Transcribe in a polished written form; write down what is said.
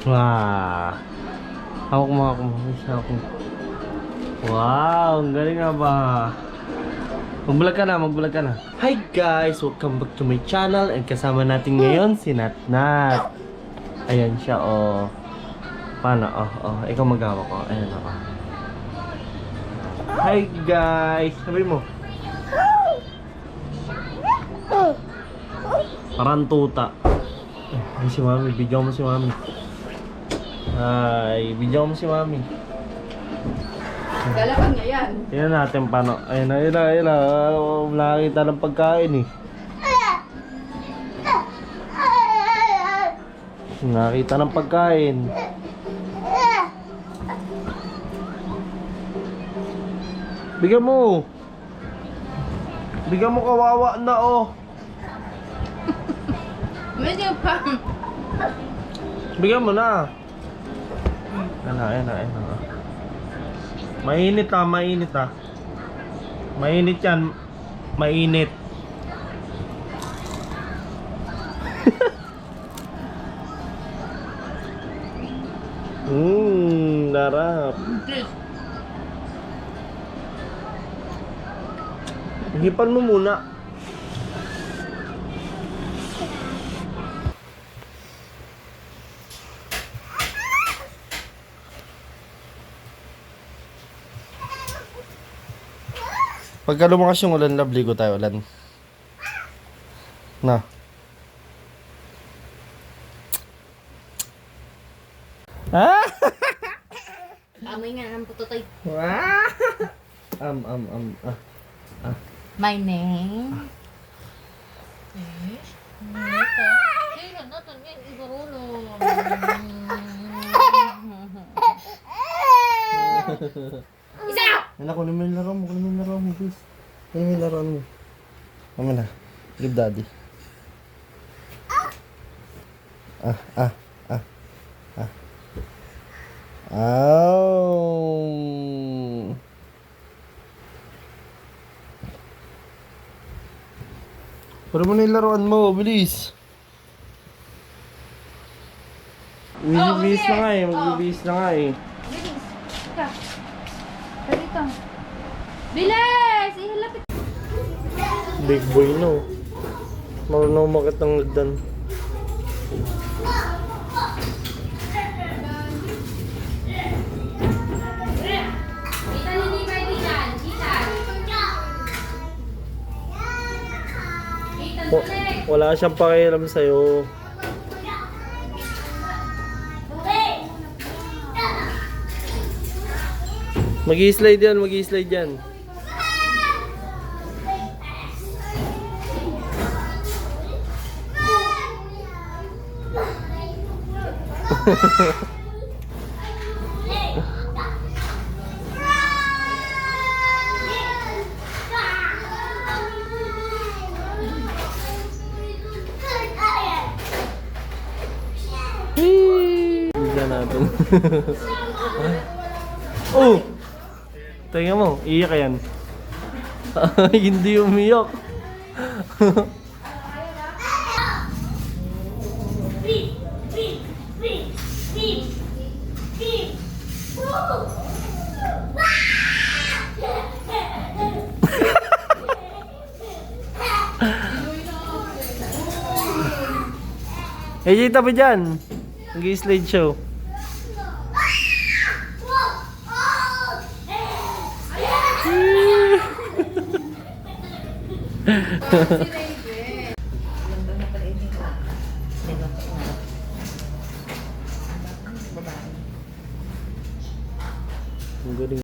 Wow. Hawak mo ako. Hawak mo. Wow, ang galing nga ba? Mag-vlog ka na, mag-vlog ka na. Hi guys! Welcome back to my channel. And kasama natin ngayon si Natnat. Ayan siya, oh. Paano? Oh. Ikaw mag-hawak ko. Ayan ako. Hi guys! Sabi mo. Parang tuta. Ay, si Mami. Video mo si Mami. Hi. Video mo si Mami. Galapan niya yan. Tingnan natin paano. Ayun na. Nakakita ng pagkain eh. Nakita ng pagkain. Bigyan mo. Bigyan mo, kawawa na oh. Medyo pa. Bigyan mo na. Ayun na. Mainit ah. Mainit yan. Mainit. Darap. Hipan mo muna. Pagka lumakas yung ulan, lovely ko tayo ulan. Na. Ah! Amoy nga ng putotoy. My name is Nita. Kaya natin yan ibarulo. Isa! Anak, kunin mo yung laro mo, please. Kunin mo yung laro mo. Mama na. Give daddy. Ow. Puro mo na yung laruan mo, bilis. Magbibihis na nga eh, Bilis! Ika. Dito. Bilis! Ihalapit. Big boy no. Marunong umakit ng hagdan. Kita hindi ba diyan? Kita. Kita ulit. Wala siyang pakialam sa'yo. Mag-i-slide yan. Bigyan natin. Oh! Tingnan mo, iyak yan. Hindi umiyak. Eh, tabi dyan. Nag-i-slide show. Ang galing.